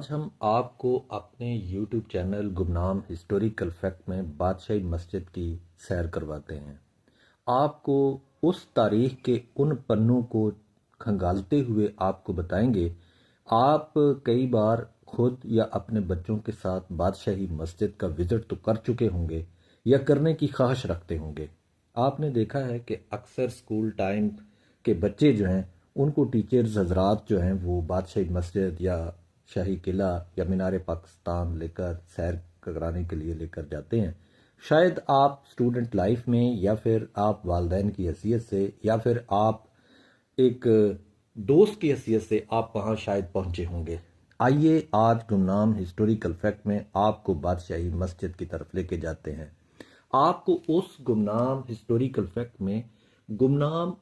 हम आपको अपने YouTube चैनल गुमनाम हिस्टोरिकल फैक्ट में बादशाही मस्जिद की सैर करवाते हैं। आपको उस तारीख के उन पन्नों को खंगालते हुए आपको बताएंगे। आप कई बार खुद या अपने बच्चों के साथ बादशाही मस्जिद का विजिट तो कर चुके होंगे या करने की ख्वाहिश रखते होंगे। आपने देखा है कि अक्सर स्कूल टाइम के बच्चे जो हैं उनको टीचर्स हजरात जो हैं वो बादशाही मस्जिद या शाही किला या मीनार पाकिस्तान लेकर सैर कराने के लिए लेकर जाते हैं। शायद आप स्टूडेंट लाइफ में या फिर आप वालदैन की हैसियत से या फिर आप एक दोस्त की हैसियत से आप वहाँ शायद पहुँचे होंगे। आइए आज गुमनाम हिस्टोरिकल फैक्ट में आपको बादशाही मस्जिद की तरफ लेके जाते हैं। आपको उस गुमनाम हिस्टोरिकल फैक्ट में गुमनाम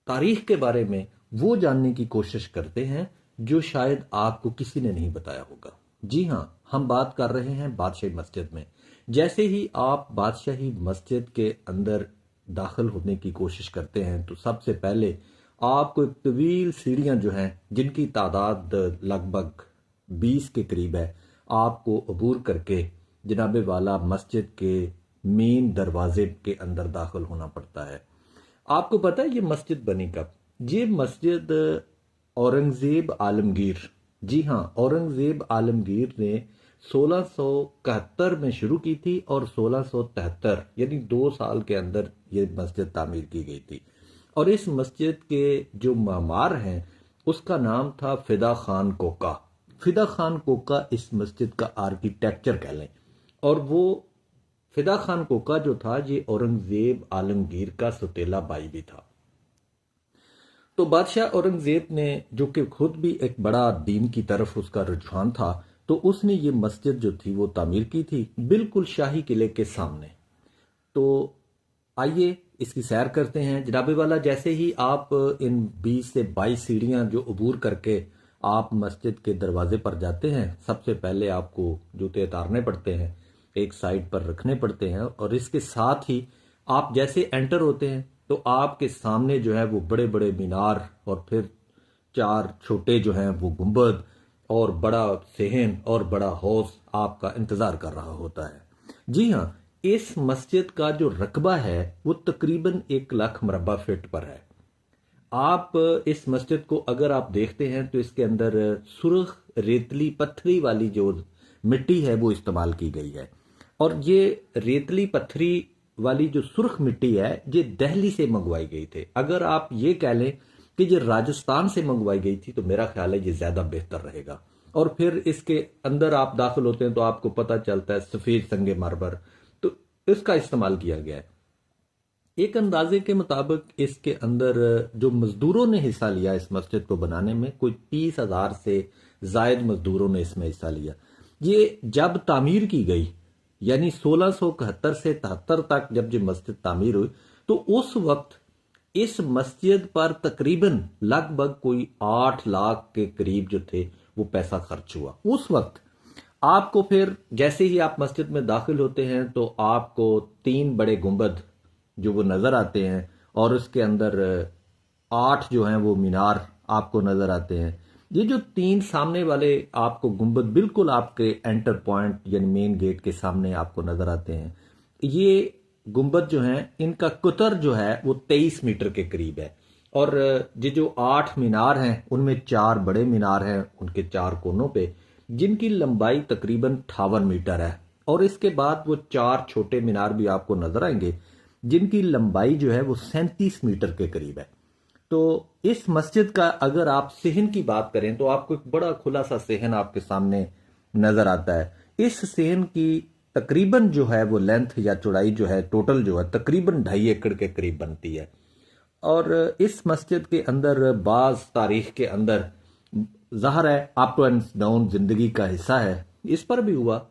तारीख के बारे में वो जानने की कोशिश करते हैं जो शायद आपको किसी ने नहीं बताया होगा। जी हाँ, हम बात कर रहे हैं बादशाही मस्जिद में। जैसे ही आप बादशाही मस्जिद के अंदर दाखिल होने की कोशिश करते हैं तो सबसे पहले आपको एक तवील सीढ़ियां जो हैं जिनकी तादाद लगभग 20 के करीब है, आपको अबूर करके जनाबे वाला मस्जिद के मेन दरवाजे के अंदर दाखिल होना पड़ता है। आपको पता है ये मस्जिद बनी कब? ये मस्जिद औरंगजेब आलमगीर, जी हाँ, औरंगजेब आलमगीर ने 1671 में शुरू की थी और 1673 यानी 2 साल के अंदर ये मस्जिद तामीर की गई थी। और इस मस्जिद के जो मामार हैं उसका नाम था फिदा खान कोका। फिदा खान कोका इस मस्जिद का आर्किटेक्चर कह लें। और वो फिदा खान कोका जो था ये औरंगजेब आलमगीर का सौतेला भाई भी था। तो बादशाह औरंगजेब ने, जो कि खुद भी एक बड़ा दीन की तरफ उसका रुझान था, तो उसने ये मस्जिद जो थी वो तामीर की थी बिल्कुल शाही किले के सामने। तो आइए इसकी सैर करते हैं जनाबे वाला। जैसे ही आप इन 20 से 22 सीढ़ियां जो अबूर करके आप मस्जिद के दरवाजे पर जाते हैं, सबसे पहले आपको जूते उतारने पड़ते हैं, एक साइड पर रखने पड़ते हैं। और इसके साथ ही आप जैसे एंटर होते हैं तो आपके सामने जो है वो बड़े बड़े मीनार और फिर 4 छोटे जो हैं वो गुंबद और बड़ा सेहन और बड़ा हौज आपका इंतजार कर रहा होता है। जी हाँ, इस मस्जिद का जो रकबा है वो तकरीबन 1 लाख मरबा फीट पर है। आप इस मस्जिद को अगर आप देखते हैं तो इसके अंदर सुर्ख रेतली पत्थरी वाली जो मिट्टी है वो इस्तेमाल की गई है। और ये रेतली पत्थरी वाली जो सुर्ख मिट्टी है ये दिल्ली से मंगवाई गई थी। अगर आप ये कह लें कि ये राजस्थान से मंगवाई गई थी तो मेरा ख्याल है ये ज्यादा बेहतर रहेगा। और फिर इसके अंदर आप दाखिल होते हैं तो आपको पता चलता है सफेद संगे मार्बर, तो इसका इस्तेमाल किया गया है। एक अंदाजे के मुताबिक इसके अंदर जो मजदूरों ने हिस्सा लिया इस मस्जिद को बनाने में, कोई 30,000 से जायद मजदूरों ने इसमें हिस्सा लिया। ये जब तामीर की गई यानी 1671 से 73 तक जब ये मस्जिद तामीर हुई तो उस वक्त इस मस्जिद पर तकरीबन लगभग कोई 8 लाख के करीब जो थे वो पैसा खर्च हुआ उस वक्त। आपको फिर जैसे ही आप मस्जिद में दाखिल होते हैं तो आपको 3 बड़े गुंबद जो वो नजर आते हैं और उसके अंदर 8 जो हैं वो मीनार आपको नजर आते हैं। ये जो 3 सामने वाले आपको गुंबद बिल्कुल आपके एंटर पॉइंट यानी मेन गेट के सामने आपको नजर आते हैं, ये गुंबद जो हैं इनका कुतर जो है वो 23 मीटर के करीब है। और ये जो 8 मीनार हैं उनमें 4 बड़े मीनार हैं उनके 4 कोनों पे, जिनकी लंबाई तकरीबन 58 मीटर है। और इसके बाद वो 4 छोटे मीनार भी आपको नजर आएंगे जिनकी लंबाई जो है वो 37 मीटर के करीब है। तो इस मस्जिद का अगर आप सेहन की बात करें तो आपको एक बड़ा खुला सा सेहन आपके सामने नजर आता है। इस सेहन की तकरीबन जो है वो लेंथ या चौड़ाई जो है टोटल जो है तकरीबन 2.5 एकड़ के करीब बनती है। और इस मस्जिद के अंदर बाज तारीख के अंदर ज़ाहिर है अप एंड डाउन जिंदगी का हिस्सा है। इस पर भी हुआ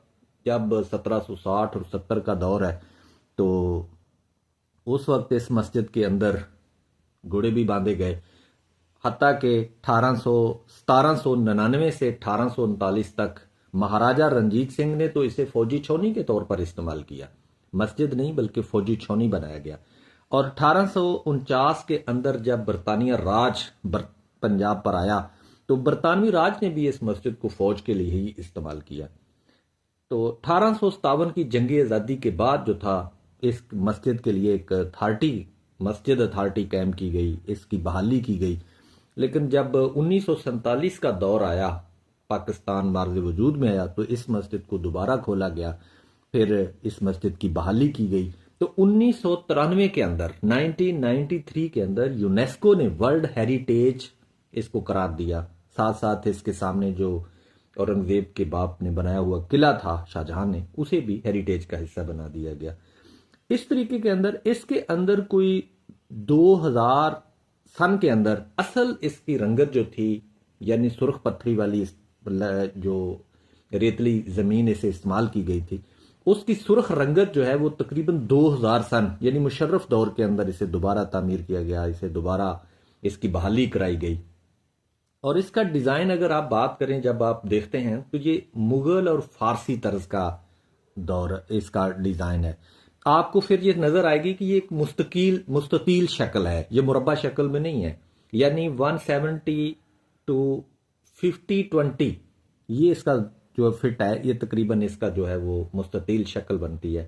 जब 1760 और 70 का दौर है तो उस वक्त इस मस्जिद के अंदर घोड़े भी बांधे गए। हत्ता के 1799 से 1839 तक महाराजा रंजीत सिंह ने तो इसे फौजी छौनी के तौर पर इस्तेमाल किया, मस्जिद नहीं बल्कि फौजी छौनी बनाया गया। और 1849 के अंदर जब बरतानिया राज पंजाब पर आया تو برطانوی راج نے بھی اس مسجد کو فوج کے لیے ہی استعمال کیا۔ تو 1857 کی جنگ آزادی کے بعد جو تھا، اس مسجد کے لیے ایک مسجد اتھارٹی قائم کی گئی، اس کی بحالی کی گئی۔ لیکن جب 1947 کا دور آیا، پاکستان مارز وجود میں آیا، تو اس مسجد کو دوبارہ کھولا گیا، پھر اس مسجد کی بحالی کی گئی۔ تو 1993 کے اندر 1993 کے اندر یونیسکو نے ورلڈ ہیریٹیج اس کو قرار دیا۔ ساتھ ساتھ اس کے سامنے جو اورنگزیب کے باپ نے بنایا ہوا قلعہ تھا شاہ جہاں نے، اسے بھی ہیریٹیج کا حصہ بنا دیا گیا۔ اس طریقے کے اندر اس کے اندر کوئی 2000 سن کے اندر اصل اس کی رنگت جو تھی، یعنی سرخ پتھری والی جو ریتلی زمین اسے استعمال کی گئی تھی، اس کی سرخ رنگت جو ہے وہ تقریباً 2000 سن یعنی مشرف دور کے اندر اسے دوبارہ تعمیر کیا گیا، اسے دوبارہ اس کی بحالی کرائی گئی۔ اور اس کا ڈیزائن اگر آپ بات کریں، جب آپ دیکھتے ہیں تو یہ مغل اور فارسی طرز کا دور اس کا ڈیزائن ہے۔ آپ کو پھر یہ نظر آئے گی کہ یہ ایک مستطیل شکل ہے، یہ مربع شکل میں نہیں ہے، یعنی 170 to 50-20 یہ اس کا جو فٹ ہے، یہ تقریباً اس کا جو ہے وہ مستطیل شکل بنتی ہے۔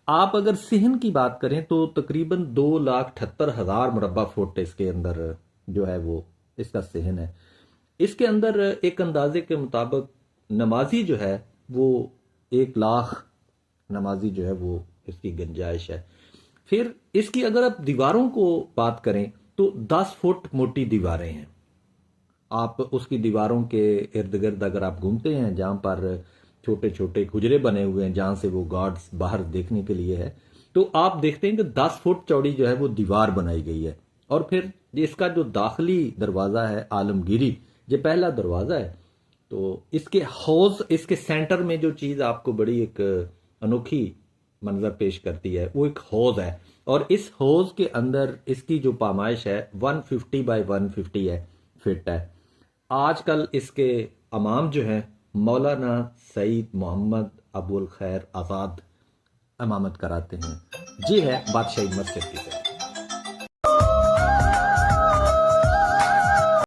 آپ اگر صحن کی بات کریں تو تقریباً 2,78,000 مربع فٹ اس کے اندر جو ہے وہ اس کا صحن ہے۔ اس کے اندر ایک اندازے کے مطابق نمازی جو ہے وہ 1,00,000 نمازی جو ہے وہ اس کی گنجائش ہے۔ پھر اس کی اگر آپ دیواروں کو بات کریں تو 10 فٹ موٹی دیواریں ہیں۔ آپ اس کی دیواروں کے ارد گرد اگر آپ گھومتے ہیں، جہاں پر چھوٹے چھوٹے حجرے بنے ہوئے ہیں جہاں سے وہ گارڈز باہر دیکھنے کے لیے ہے، تو آپ دیکھتے ہیں کہ 10 فٹ چوڑی جو ہے وہ دیوار بنائی گئی ہے۔ اور پھر اس کا جو داخلی دروازہ ہے عالمگیری، یہ پہلا دروازہ ہے۔ تو اس کے حوض، اس کے سینٹر میں جو چیز آپ کو بڑی ایک انوکھی منظر پیش کرتی ہے، وہ ایک حوض ہے، اور اس حوض کے اندر اس کی جو پامائش ہے 150 بائی 150 ہے، فٹ ہے۔ آج کل اس کے امام جو ہیں مولانا سعید محمد ابو الخیر آزاد امامت کراتے ہیں۔ یہ ہے بادشاہی مسجد کی طرف۔